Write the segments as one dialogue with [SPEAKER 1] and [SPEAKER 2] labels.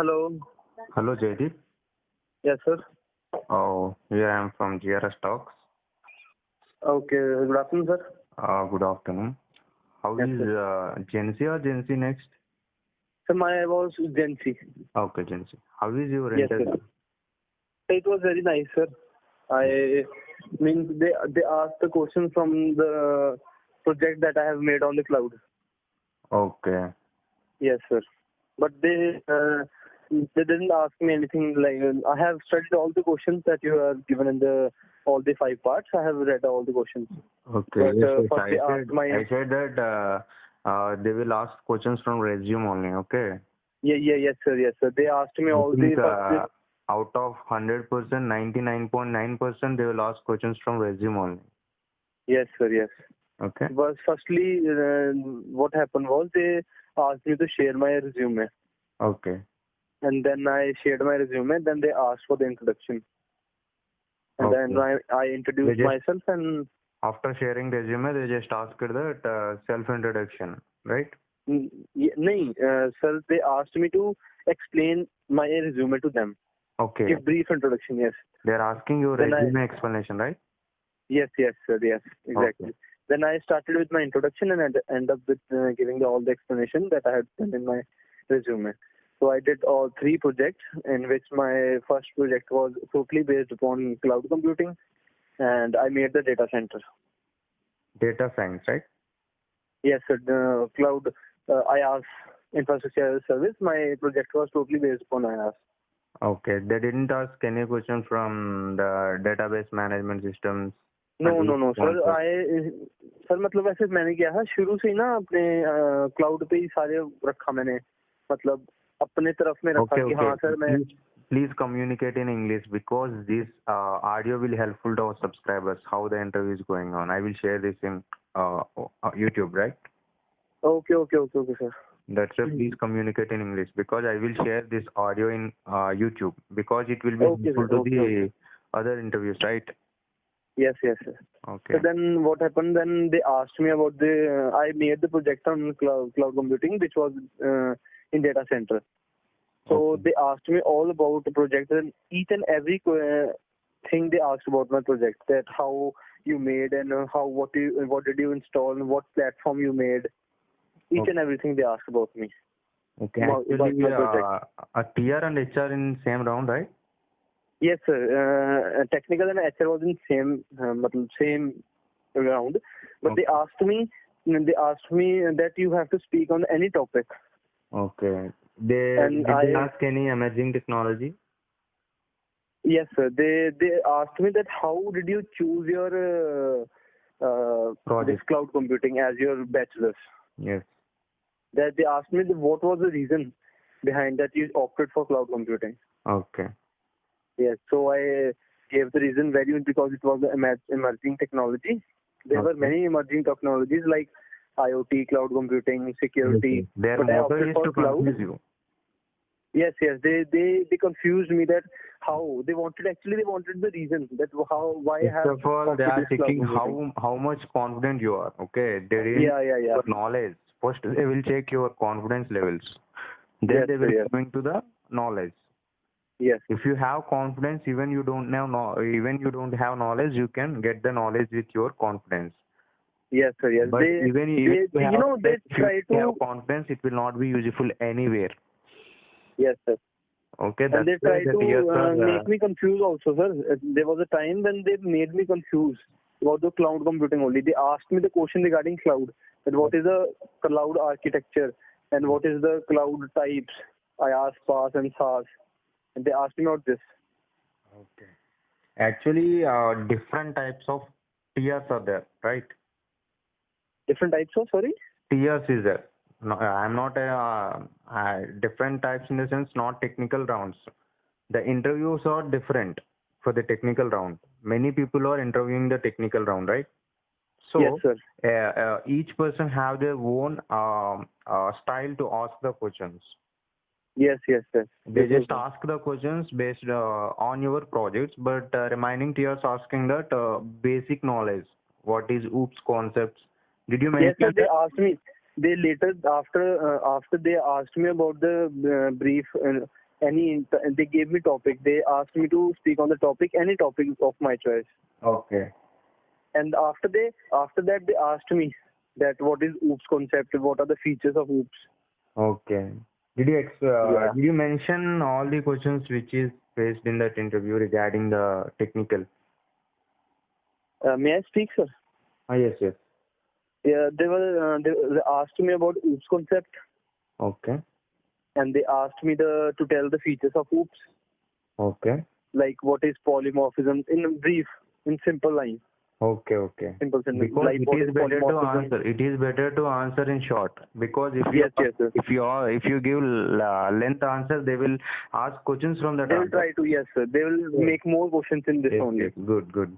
[SPEAKER 1] Hello.
[SPEAKER 2] Hello, Jaydeep.
[SPEAKER 1] Yes, sir.
[SPEAKER 2] Oh, here I am from GRS Talks.
[SPEAKER 1] Okay. Good afternoon, sir.
[SPEAKER 2] Good afternoon. How
[SPEAKER 1] Yes,
[SPEAKER 2] is Gen Z or Gen Z next?
[SPEAKER 1] Sir, my was Gen C.
[SPEAKER 2] Okay, Gen Z. How is your
[SPEAKER 1] Yes, sir.
[SPEAKER 2] interview?
[SPEAKER 1] It was very nice, sir. I mean, they asked the question from the project that I have made on the cloud.
[SPEAKER 2] Okay.
[SPEAKER 1] Yes, sir. But they didn't ask me anything like I have studied all the questions that you have given in the all the 5 parts. I have read all the questions.
[SPEAKER 2] Okay.
[SPEAKER 1] But
[SPEAKER 2] Yes,
[SPEAKER 1] first they asked my
[SPEAKER 2] I said that they will ask questions from resume only. Okay.
[SPEAKER 1] yes, sir. Yes, sir. They asked me
[SPEAKER 2] I
[SPEAKER 1] all
[SPEAKER 2] think
[SPEAKER 1] the first.
[SPEAKER 2] out of 100%, 99.9% they will ask questions from resume only.
[SPEAKER 1] Yes, sir. Yes.
[SPEAKER 2] Okay.
[SPEAKER 1] But firstly, what happened was they asked me to share my resume,
[SPEAKER 2] Okay.
[SPEAKER 1] and then I shared my resume. Then they asked for the introduction, and then
[SPEAKER 2] Okay.
[SPEAKER 1] I introduced
[SPEAKER 2] They just
[SPEAKER 1] myself. And
[SPEAKER 2] After sharing resume, they just asked that self-introduction, right?
[SPEAKER 1] sir, they asked me to explain my resume to them.
[SPEAKER 2] Okay.
[SPEAKER 1] Give brief introduction. Yes.
[SPEAKER 2] They're asking you
[SPEAKER 1] Then
[SPEAKER 2] resume explanation, right?
[SPEAKER 1] yes, sir. Yes, exactly.
[SPEAKER 2] Okay.
[SPEAKER 1] Then I started with my introduction and end up with giving all the explanation that I had done in my resume. So I did all 3 projects, in which my first project was totally based upon cloud computing, and I made the data center.
[SPEAKER 2] Data science, right?
[SPEAKER 1] Yes, sir, the cloud IaaS infrastructure as a service. My project was totally based upon IaaS.
[SPEAKER 2] Okay. They didn't ask any question from the database management systems.
[SPEAKER 1] No sir sir मतलब ऐसे मैंने किया था शुरू से ही ना अपने cloud पे ही सारे रखा मैंने मतलब अपने तरफ में रखा कि हाँ सर मैं
[SPEAKER 2] Please communicate in English because this audio will helpful to our subscribers how the interview is going on. I will share this in YouTube, right?
[SPEAKER 1] Okay, sir.
[SPEAKER 2] That's why please communicate in English because I will share this audio in YouTube because it will be helpful to the other interviews, right?
[SPEAKER 1] Yes.
[SPEAKER 2] Okay.
[SPEAKER 1] So then what happened? Then they asked me about I made the project on cloud computing, which was in data center. So they asked me all about the project, and each and every thing they asked about my project, that how you made and what did you install, and what platform you made. Each and everything they asked about me.
[SPEAKER 2] Okay. Actually, a TR and HR in same round, right?
[SPEAKER 1] Yes, sir. Technical and HR was in same round, but they asked me that you have to speak on any topic.
[SPEAKER 2] Okay. Did they ask any emerging technology?
[SPEAKER 1] Yes, sir. They asked me that how did you choose your this cloud computing as your bachelor's?
[SPEAKER 2] Yes.
[SPEAKER 1] That they asked me what was the reason behind that you opted for cloud computing.
[SPEAKER 2] Okay.
[SPEAKER 1] Yes, so I gave the reason because it was an emerging technology. There were many emerging technologies like IoT, cloud computing, security.
[SPEAKER 2] Their motto is to confuse you.
[SPEAKER 1] Yes. They confused me that how they wanted the reason that why I have.
[SPEAKER 2] First of all, they are checking how much confident you are. Okay, they read your knowledge. First, they will check your confidence levels. Then they will come to the knowledge.
[SPEAKER 1] Yes.
[SPEAKER 2] If you have confidence, even you don't have knowledge, you can get the knowledge with your confidence.
[SPEAKER 1] Yes, sir. Yes.
[SPEAKER 2] But if you have confidence, it will not be useful anywhere.
[SPEAKER 1] Yes, sir.
[SPEAKER 2] Okay.
[SPEAKER 1] And they try to make me confused also, sir. There was a time when they made me confused about the cloud computing only. They asked me the question regarding cloud. That what is the cloud architecture and what is the cloud types? IaaS, PaaS, and SaaS. And they asked me about this.
[SPEAKER 2] Okay. Actually, different types of tiers are there, right?
[SPEAKER 1] Different types of, sorry?
[SPEAKER 2] Tiers is there. No, I'm not different types in the sense not technical rounds. The interviews are different for the technical round. Many people are interviewing the technical round, right? So
[SPEAKER 1] yes, sir.
[SPEAKER 2] Each person have their own style to ask the questions.
[SPEAKER 1] Yes, sir.
[SPEAKER 2] They just ask the questions based on your projects, but remaining tiers asking that basic knowledge. What is OOPS concepts? Did you mention?
[SPEAKER 1] Yes, sir. They asked me. They later after they asked me about the brief they gave me topic. They asked me to speak on the topic, any topic of my choice.
[SPEAKER 2] Okay.
[SPEAKER 1] And after that they asked me that what is OOPS concept, what are the features of OOPS.
[SPEAKER 2] Okay.
[SPEAKER 1] Yeah.
[SPEAKER 2] Did you mention all the questions which is faced in that interview regarding the technical?
[SPEAKER 1] May I speak, sir?
[SPEAKER 2] Yes, yes.
[SPEAKER 1] Yeah, they asked me about OOPS concept,
[SPEAKER 2] Okay.
[SPEAKER 1] and they asked me to tell the features of OOPS,
[SPEAKER 2] Okay.
[SPEAKER 1] like what is polymorphism in brief, in simple lines.
[SPEAKER 2] Okay, okay.
[SPEAKER 1] Simple sentence,
[SPEAKER 2] Because
[SPEAKER 1] like
[SPEAKER 2] it
[SPEAKER 1] what
[SPEAKER 2] is
[SPEAKER 1] is
[SPEAKER 2] better to
[SPEAKER 1] polymorphism.
[SPEAKER 2] answer. It is better to answer in short. Because if you
[SPEAKER 1] Yes, sir.
[SPEAKER 2] if you give length answer, they will ask questions from that
[SPEAKER 1] They will
[SPEAKER 2] answer.
[SPEAKER 1] try to, yes, sir. They will make more questions in this
[SPEAKER 2] Yes,
[SPEAKER 1] only.
[SPEAKER 2] yes. Good, good.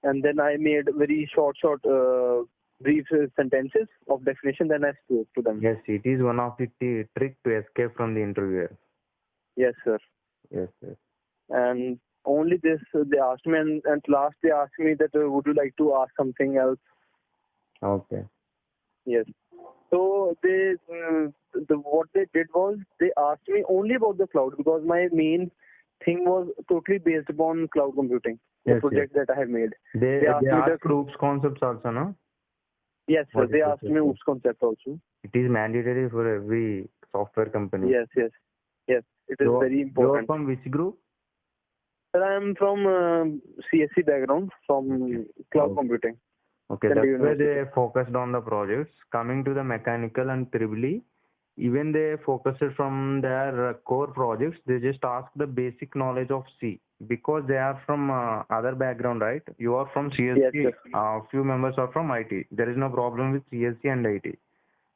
[SPEAKER 1] And then I made very short, brief sentences of definition. Then I spoke to them.
[SPEAKER 2] Yes, it is one of the trick to escape from the interviewer.
[SPEAKER 1] Yes, sir.
[SPEAKER 2] Yes, yes.
[SPEAKER 1] And only this they asked me, and last they asked me that would you like to ask something else?
[SPEAKER 2] Okay.
[SPEAKER 1] Yes. So what they did was they asked me only about the cloud, because my main thing was totally based upon cloud computing. The
[SPEAKER 2] Yes,
[SPEAKER 1] project that I have made.
[SPEAKER 2] They
[SPEAKER 1] asked me
[SPEAKER 2] ask OOPS concepts also, no?
[SPEAKER 1] Yes, sir.
[SPEAKER 2] What
[SPEAKER 1] They
[SPEAKER 2] is
[SPEAKER 1] asked
[SPEAKER 2] it?
[SPEAKER 1] me OOPS concept also.
[SPEAKER 2] It is mandatory for every software company.
[SPEAKER 1] Yes, yes, yes. It is very
[SPEAKER 2] You are
[SPEAKER 1] important.
[SPEAKER 2] from which group?
[SPEAKER 1] Sir, I am from CSC background, from cloud computing.
[SPEAKER 2] Okay,
[SPEAKER 1] Then
[SPEAKER 2] that's why
[SPEAKER 1] university.
[SPEAKER 2] they focused on the projects. Coming to the mechanical and Tribly, even they focused from their core projects, they just ask the basic knowledge of C, because they are from other background, right? You are from CSC,
[SPEAKER 1] Yes,
[SPEAKER 2] few members are from IT. There is no problem with CSC and IT.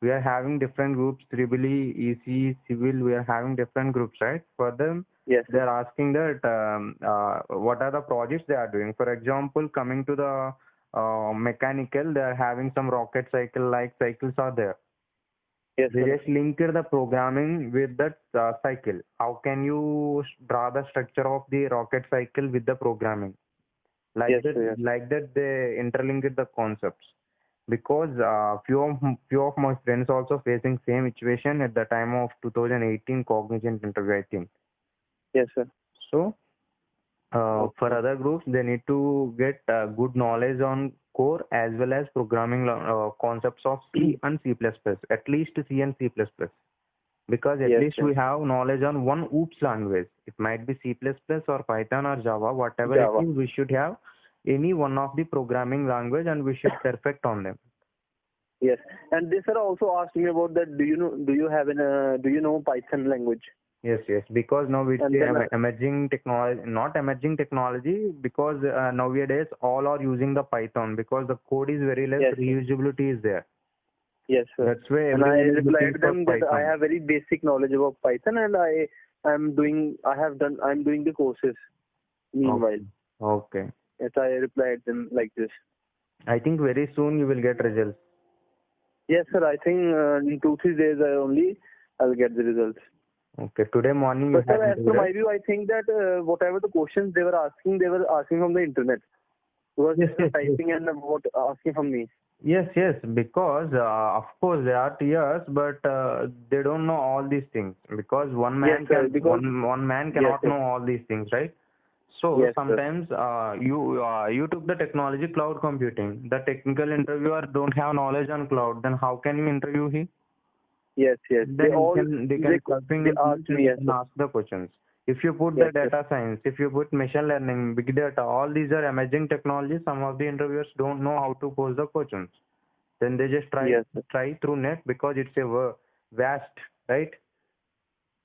[SPEAKER 2] We are having different groups, Tribly, EC, Civil, we are having different groups, right? For them,
[SPEAKER 1] yes,
[SPEAKER 2] they are asking that what are the projects they are doing. For example, coming to the mechanical, they are having some rocket cycle like cycles are there.
[SPEAKER 1] yes,
[SPEAKER 2] They
[SPEAKER 1] sir.
[SPEAKER 2] just link the programming with that cycle. How can you draw the structure of the rocket cycle with the programming? Like
[SPEAKER 1] Yes,
[SPEAKER 2] that,
[SPEAKER 1] sir, yes.
[SPEAKER 2] like that they interlink the concepts. Because few of my friends also facing same situation at the time of 2018 Cognizant interview, I think.
[SPEAKER 1] Yes, sir.
[SPEAKER 2] So for other groups, they need to get good knowledge on core as well as programming concepts of C and C++, at least C and C++. Because at
[SPEAKER 1] Yes,
[SPEAKER 2] least
[SPEAKER 1] sir.
[SPEAKER 2] we have knowledge on one OOPS language. It might be C++ or Python or Java, whatever
[SPEAKER 1] Java.
[SPEAKER 2] it is, we should have any one of the programming language and we should perfect on them.
[SPEAKER 1] Yes. And they sir also asked me about that. Do you know Python language?
[SPEAKER 2] Yes, yes. Because now it's
[SPEAKER 1] And then,
[SPEAKER 2] emerging technology, not emerging technology, because nowadays all are using the Python because the code is very less,
[SPEAKER 1] Yes.
[SPEAKER 2] reusability is there.
[SPEAKER 1] Yes, sir.
[SPEAKER 2] That's why
[SPEAKER 1] And I
[SPEAKER 2] everyone is
[SPEAKER 1] replied
[SPEAKER 2] looking
[SPEAKER 1] to
[SPEAKER 2] for
[SPEAKER 1] them that I
[SPEAKER 2] Python.
[SPEAKER 1] have very basic knowledge about Python, and I'm doing the courses meanwhile.
[SPEAKER 2] Okay.
[SPEAKER 1] Yes, I replied them like this.
[SPEAKER 2] I think very soon you will get results.
[SPEAKER 1] Yes, sir. I think in 2-3 days I'll get the results.
[SPEAKER 2] Okay. Today morning
[SPEAKER 1] But
[SPEAKER 2] you
[SPEAKER 1] sir,
[SPEAKER 2] had
[SPEAKER 1] as per my view, I think that whatever the questions they were asking from the internet. Because
[SPEAKER 2] Yes,
[SPEAKER 1] they were
[SPEAKER 2] yes,
[SPEAKER 1] typing and asking from me.
[SPEAKER 2] Yes, yes, because of course they are TRs, but they don't know all these things because one man
[SPEAKER 1] Yes, sir,
[SPEAKER 2] can
[SPEAKER 1] because-
[SPEAKER 2] one man
[SPEAKER 1] Yes,
[SPEAKER 2] cannot
[SPEAKER 1] yes.
[SPEAKER 2] know all these things, right? So
[SPEAKER 1] Yes, sir.
[SPEAKER 2] sometimes you took the technology cloud computing. The technical interviewer don't have knowledge on cloud. Then how can you interview him?
[SPEAKER 1] Yes, yes.
[SPEAKER 2] Then
[SPEAKER 1] They
[SPEAKER 2] can typing
[SPEAKER 1] they
[SPEAKER 2] and
[SPEAKER 1] asked me, yes,
[SPEAKER 2] and
[SPEAKER 1] sir.
[SPEAKER 2] ask the questions. If you put
[SPEAKER 1] Yes,
[SPEAKER 2] the data science, if you put machine learning, big data, all these are emerging technologies. Some of the interviewers don't know how to pose the questions. Then they just
[SPEAKER 1] Yes, sir.
[SPEAKER 2] try through net because it's a vast, right?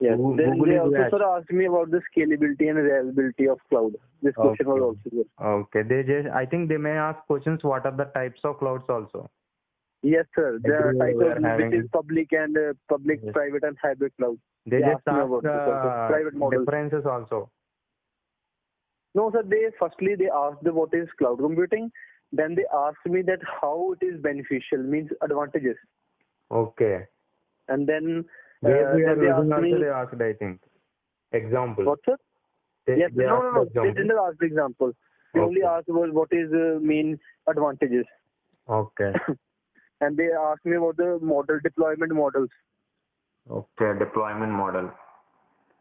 [SPEAKER 1] Yes. Then
[SPEAKER 2] Google
[SPEAKER 1] they
[SPEAKER 2] is
[SPEAKER 1] also
[SPEAKER 2] vast.
[SPEAKER 1] sir asked me about the scalability and reliability of cloud. This question was also there.
[SPEAKER 2] Okay. I think they may ask questions. What are the types of clouds also?
[SPEAKER 1] Yes, sir. There are
[SPEAKER 2] Everywhere
[SPEAKER 1] types
[SPEAKER 2] we
[SPEAKER 1] of
[SPEAKER 2] are
[SPEAKER 1] which
[SPEAKER 2] having.
[SPEAKER 1] is public and
[SPEAKER 2] Yes.
[SPEAKER 1] private and hybrid cloud.
[SPEAKER 2] They just
[SPEAKER 1] asked me
[SPEAKER 2] ask
[SPEAKER 1] about this private models.
[SPEAKER 2] differences also.
[SPEAKER 1] No, sir. Firstly they asked what is cloud computing. Then they asked me that how it is beneficial, means advantages.
[SPEAKER 2] Okay.
[SPEAKER 1] And then
[SPEAKER 2] Where we are
[SPEAKER 1] then they
[SPEAKER 2] using
[SPEAKER 1] asked
[SPEAKER 2] also
[SPEAKER 1] me
[SPEAKER 2] they asked, I think. Example.
[SPEAKER 1] what, sir? Yes.
[SPEAKER 2] They asked
[SPEAKER 1] No.
[SPEAKER 2] example.
[SPEAKER 1] They didn't ask the example. They only asked about what is main advantages.
[SPEAKER 2] Okay.
[SPEAKER 1] And they asked me about the deployment models.
[SPEAKER 2] Okay. Deployment model.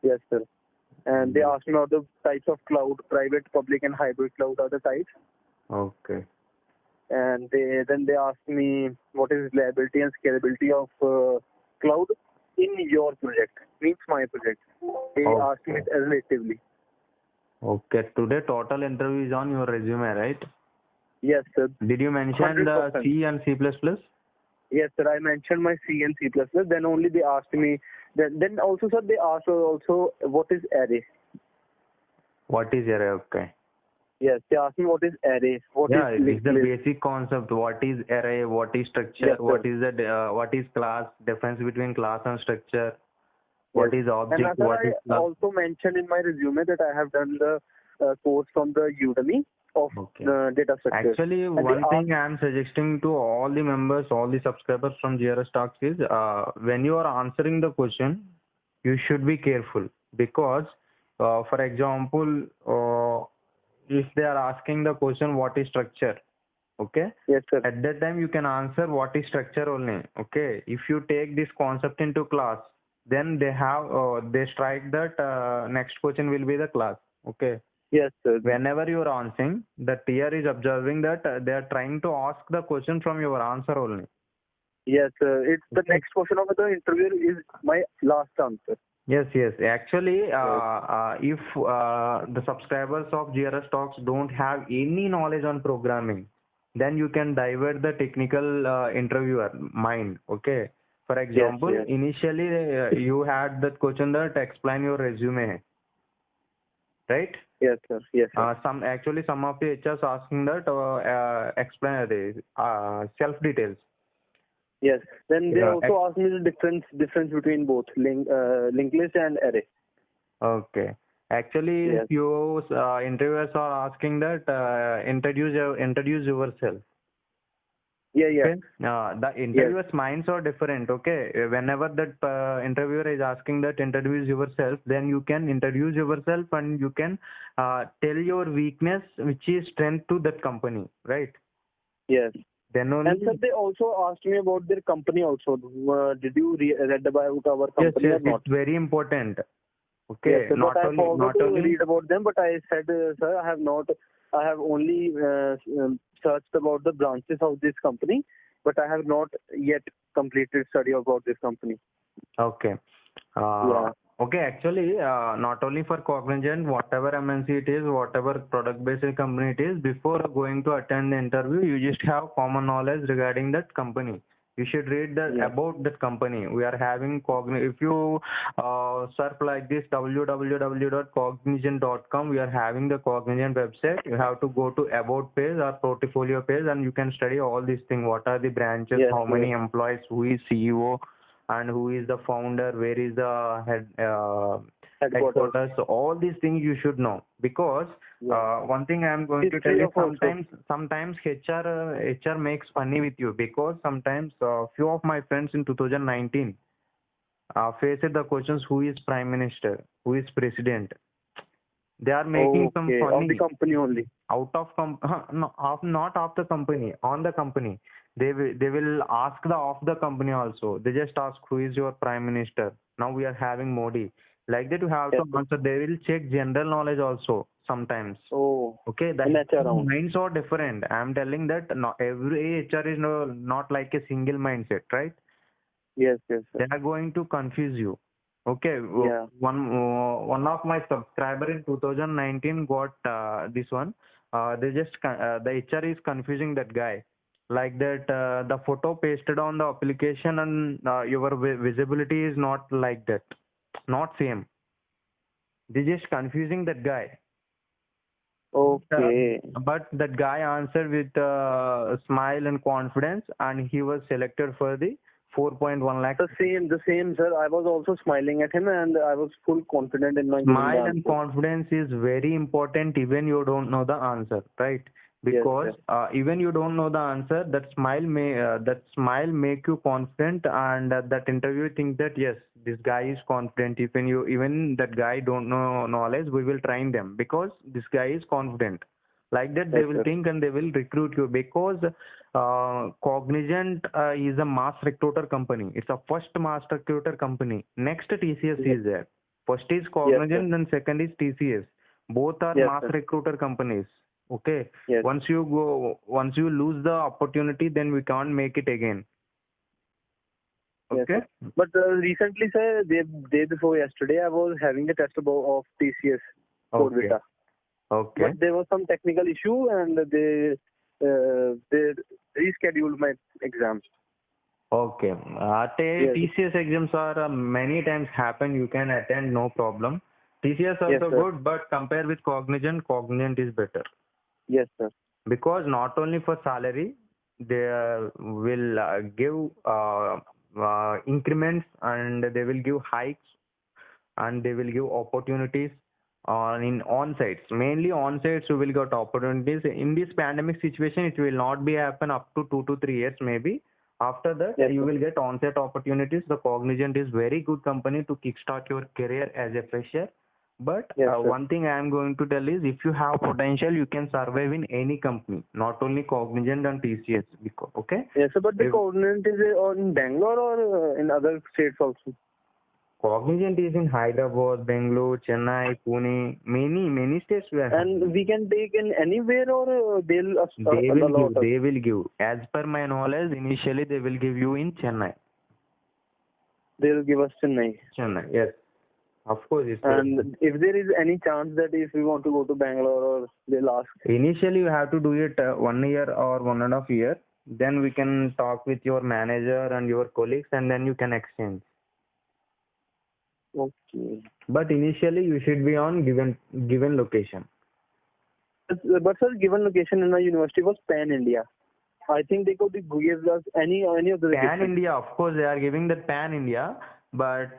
[SPEAKER 1] Yes, sir. And they asked me about the types of cloud, private, public, and hybrid cloud are the types.
[SPEAKER 2] Okay.
[SPEAKER 1] And they asked me what is reliability and scalability of cloud in your project, means my project. They asked me it relatively.
[SPEAKER 2] Okay. Today total interview is on your resume, right?
[SPEAKER 1] Yes, sir.
[SPEAKER 2] Did you mention the
[SPEAKER 1] 100%.
[SPEAKER 2] C and C++?
[SPEAKER 1] Yes, sir. I mentioned my C and C++. Then only they asked me. Then also, sir, they asked also what is array.
[SPEAKER 2] What is array? Okay.
[SPEAKER 1] Yes, they asked me what is array.
[SPEAKER 2] It's the basic concept. What is array? What is structure?
[SPEAKER 1] Yes,
[SPEAKER 2] what is what is class? Difference between class and structure. What is object?
[SPEAKER 1] And
[SPEAKER 2] what is
[SPEAKER 1] I also mentioned in my resume that I have done the course from the Udemy of data structure.
[SPEAKER 2] Actually, and one thing I am suggesting to all the members, all the subscribers from GRS Talks is when you are answering the question, you should be careful because, for example, if they are asking the question, what is structure? Okay.
[SPEAKER 1] Yes, sir.
[SPEAKER 2] At that time, you can answer what is structure only. Okay. If you take this concept into class, then they strike that next question will be the class. Okay.
[SPEAKER 1] Yes, sir.
[SPEAKER 2] Whenever you are answering, the TR is observing that they are trying to ask the question from your answer only.
[SPEAKER 1] Yes, sir. It's the next question of the interview is my last answer.
[SPEAKER 2] Yes. Actually, if the subscribers of GRS Talks don't have any knowledge on programming, then you can divert the technical interviewer mind. Okay. For example, initially you had that question that explain your resume, right?
[SPEAKER 1] Yes, sir. Yes, sir.
[SPEAKER 2] Some of the HRs asking that explain the self details.
[SPEAKER 1] Yes. Then they also asked me the difference between both linked list and array. Okay.
[SPEAKER 2] Actually, few interviewers are asking that introduce yourself.
[SPEAKER 1] Yeah.
[SPEAKER 2] Okay? The interviewers' minds are different. Okay. Whenever that interviewer is asking that introduce yourself, then you can introduce yourself and you can tell your weakness, which is strength to that company, right? Yes. Then only. And
[SPEAKER 1] sir, they also asked me about their company also. Did you read about our company or not?
[SPEAKER 2] It's very important. Okay.
[SPEAKER 1] Yes, sir, I forgot to read about them, but I said, sir, I have not. I have only searched about the branches of this company, but I have not yet completed study about this company.
[SPEAKER 2] Okay. Okay, actually, not only for Cognizant, whatever MNC it is, whatever product-based company it is, before going to attend the interview, you just have common knowledge regarding that company. You should read about that company. We are having if you search like this www.cognizant.com, we are having the Cognizant website. You have to go to about page or portfolio page, and you can study all these things. What are the branches? How many employees? Who is CEO? And who is the founder? Where is the headquarters? So all these things you should know, because one thing I am going to tell you, sometimes HR makes funny with you, because sometimes few of my friends in 2019 faced the questions, who is prime minister, who is president. They are making some funny
[SPEAKER 1] on the company only.
[SPEAKER 2] Out of not of the company, on the company. They will ask of the company also. They just ask, who is your prime minister? Now we are having Modi. Like that you have to answer. They will check general knowledge also sometimes. Okay, that minds are different. I am telling that every HR is not like a single mindset, right?
[SPEAKER 1] Yes, sir.
[SPEAKER 2] They are going to confuse you. Okay, one of my subscriber in 2019 got this one. The HR is confusing that guy. Like that, the photo pasted on the application and your visibility is not like that, not same. They just confusing that guy.
[SPEAKER 1] Okay.
[SPEAKER 2] But that guy answered with smile and confidence, and he was selected for the 4.1 lakh.
[SPEAKER 1] The same, sir. I was also smiling at him, and I was full confident in my
[SPEAKER 2] smile and confidence is very important, even you don't know the answer, right? Because even you don't know the answer, that smile make you confident, and that interview think that yes, this guy is confident. Even that guy don't know knowledge, we will train them because this guy is confident. Like that, they will think and they will recruit you, because Cognizant is a mass recruiter company. It's a first mass recruiter company. Next TCS is there. First is
[SPEAKER 1] Yes, sir.
[SPEAKER 2] Cognizant, then second is TCS. Both are
[SPEAKER 1] Yes,
[SPEAKER 2] mass
[SPEAKER 1] sir.
[SPEAKER 2] recruiter companies. Okay.
[SPEAKER 1] Yes.
[SPEAKER 2] Once you lose the opportunity, then we can't make it again.
[SPEAKER 1] Yes,
[SPEAKER 2] Okay.
[SPEAKER 1] sir. But recently, sir, day before yesterday, I was having a test of TCS Code
[SPEAKER 2] Okay.
[SPEAKER 1] Vita.
[SPEAKER 2] Okay.
[SPEAKER 1] But there was some technical issue, and they rescheduled my exams.
[SPEAKER 2] Okay.
[SPEAKER 1] Yes.
[SPEAKER 2] TCS exams are many times happen. You can attend, no problem. TCS
[SPEAKER 1] Yes,
[SPEAKER 2] also
[SPEAKER 1] sir.
[SPEAKER 2] good, but compare with Cognizant is better.
[SPEAKER 1] Yes, sir.
[SPEAKER 2] Because not only for salary, they will give increments, and they will give hikes, and they will give opportunities in on-sites. Mainly on-sites you will get opportunities. In this pandemic situation, it will not be happen up to 2 to 3 years maybe. After that,
[SPEAKER 1] Yes,
[SPEAKER 2] you
[SPEAKER 1] sir.
[SPEAKER 2] will get on-site opportunities. The Cognizant is very good company to kickstart your career as a fresher. But
[SPEAKER 1] Yes, sir.
[SPEAKER 2] one thing I am going to tell is, if you have potential, you can survive in any company, not only Cognizant and TCS. Okay?
[SPEAKER 1] Yes, sir. But the
[SPEAKER 2] If
[SPEAKER 1] coordinate is in Bangalore or in other states also?
[SPEAKER 2] Cognizant is in Hyderabad, Bangalore, Chennai, Pune, many states we are having.
[SPEAKER 1] And we can take in anywhere, or they'll
[SPEAKER 2] They will
[SPEAKER 1] allot
[SPEAKER 2] give.
[SPEAKER 1] us?
[SPEAKER 2] They will give. As per my knowledge, initially they will give you in Chennai.
[SPEAKER 1] They'll give us Chennai.
[SPEAKER 2] Chennai, yes. Of course, it's
[SPEAKER 1] And if there is any chance that if we want to go to Bangalore, or they'll ask?
[SPEAKER 2] initially you have to do it 1 year or 1.5 years. Then we can talk with your manager and your colleagues, and then you can exchange.
[SPEAKER 1] Okay.
[SPEAKER 2] But initially you should be on given location.
[SPEAKER 1] But sir, given location in our university was Pan India. I think they could give us any of the
[SPEAKER 2] Pan
[SPEAKER 1] locations.
[SPEAKER 2] India, of course, they are giving that Pan India, but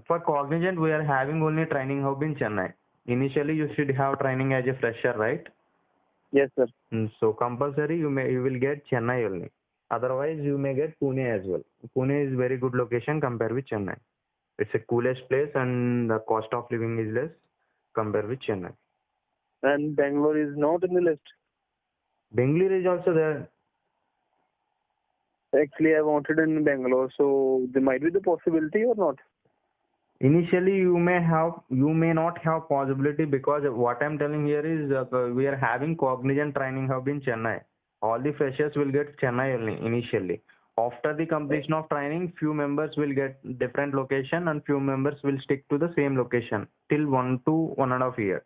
[SPEAKER 2] for Cognizant, we are having only training hub in Chennai. Initially, you should have training as a fresher, right?
[SPEAKER 1] Yes, sir.
[SPEAKER 2] So compulsory, you will get Chennai only. Otherwise, you may get Pune as well. Pune is very good location compared with Chennai. It's a coolest place, and the cost of living is less compared with Chennai.
[SPEAKER 1] And Bangalore is not in the list.
[SPEAKER 2] Bangalore is also there.
[SPEAKER 1] Actually, I wanted in Bangalore, so there might be the possibility or not.
[SPEAKER 2] Initially, you may not have possibility, because what I'm telling here is we are having Cognizant training hub in Chennai. All the freshers will get Chennai only initially. After the completion of training, few members will get different location, and few members will stick to the same location till 1 to 1.5 year.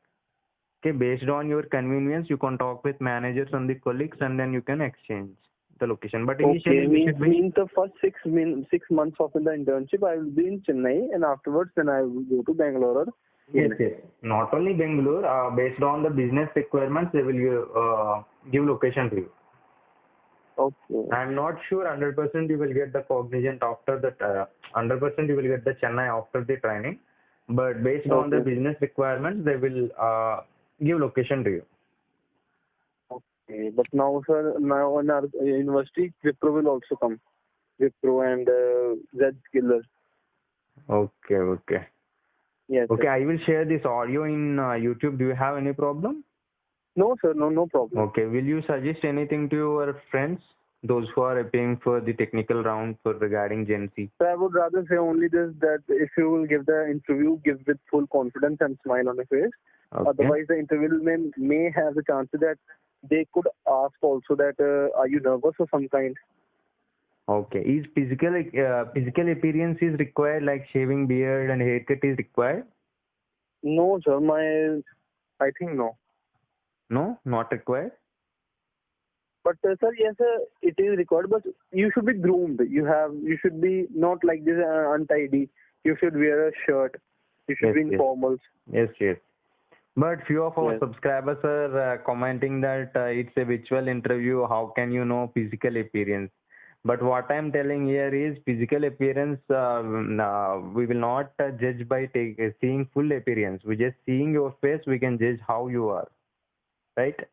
[SPEAKER 2] Okay, based on your convenience, you can talk with managers and the colleagues, and then you can exchange the location. But initially,
[SPEAKER 1] Okay, means the first 6 months of the internship, I will be in Chennai, and afterwards, then I will go to Bangalore or
[SPEAKER 2] Yes,
[SPEAKER 1] Pune.
[SPEAKER 2] yes. Not only Bangalore, based on the business requirements, they will give location to you.
[SPEAKER 1] Okay.
[SPEAKER 2] I'm not sure 100% you will get the Cognizant after that. 100% you will get the Chennai after the training, but based on the
[SPEAKER 1] Okay.
[SPEAKER 2] business requirements, they will give location to you.
[SPEAKER 1] Okay. But now, sir, now in our university, Wipro will also come. Wipro and Zscaler.
[SPEAKER 2] Okay, okay.
[SPEAKER 1] Yes,
[SPEAKER 2] Okay,
[SPEAKER 1] sir.
[SPEAKER 2] I will share this audio in YouTube. Do you have any problem?
[SPEAKER 1] No, sir, no problem.
[SPEAKER 2] Okay, will you suggest anything to your friends, those who are appearing for the technical round for regarding Gen Z?
[SPEAKER 1] So I would rather say only this, that if you will give the interview, give with full confidence and smile on your face.
[SPEAKER 2] Okay.
[SPEAKER 1] Otherwise, the interview may have the chance that they could ask also that are you nervous or some kind.
[SPEAKER 2] Okay. Is physical appearance is required, like shaving beard and haircut is required?
[SPEAKER 1] No, sir, I think no.
[SPEAKER 2] No, not required.
[SPEAKER 1] But sir, yes, sir, it is required, but you should be groomed. You should be not like this untidy. You should wear a shirt. You should
[SPEAKER 2] Yes,
[SPEAKER 1] be in
[SPEAKER 2] yes.
[SPEAKER 1] formals.
[SPEAKER 2] Yes, yes. But few of our
[SPEAKER 1] Yes.
[SPEAKER 2] subscribers are commenting that it's a virtual interview. How can you know physical appearance? But what I'm telling here is physical appearance. We will not judge by seeing full appearance. We just seeing your face. We can judge how you are, right?
[SPEAKER 1] Yes,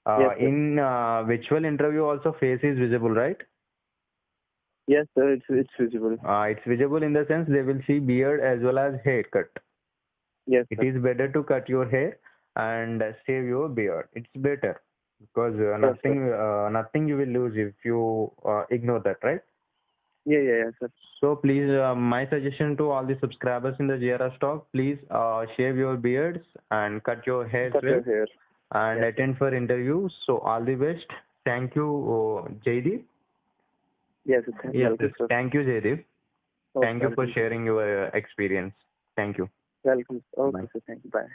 [SPEAKER 1] sir.
[SPEAKER 2] In virtual interview also face is visible, right?
[SPEAKER 1] Yes, sir, it's visible.
[SPEAKER 2] It's visible in the sense they will see beard as well as haircut.
[SPEAKER 1] Yes,
[SPEAKER 2] It
[SPEAKER 1] sir.
[SPEAKER 2] is better to cut your hair and shave your beard. It's better, because
[SPEAKER 1] Yes,
[SPEAKER 2] nothing you will lose if you ignore that, right?
[SPEAKER 1] Yeah, sir.
[SPEAKER 2] So please, my suggestion to all the subscribers in the JRR stock, please shave your beards and cut your hair
[SPEAKER 1] Cut your
[SPEAKER 2] well
[SPEAKER 1] hair.
[SPEAKER 2] and
[SPEAKER 1] Yes,
[SPEAKER 2] attend for interviews. So all the best. Thank you, Jaydeep.
[SPEAKER 1] yes, sir.
[SPEAKER 2] Yes,
[SPEAKER 1] Welcome, sir.
[SPEAKER 2] thank you, Jaydeep.
[SPEAKER 1] Okay,
[SPEAKER 2] Thank you for
[SPEAKER 1] welcome, sir.
[SPEAKER 2] sharing your experience. Thank you.
[SPEAKER 1] Welcome. Okay,
[SPEAKER 2] Bye.
[SPEAKER 1] sir. Thank you. Bye.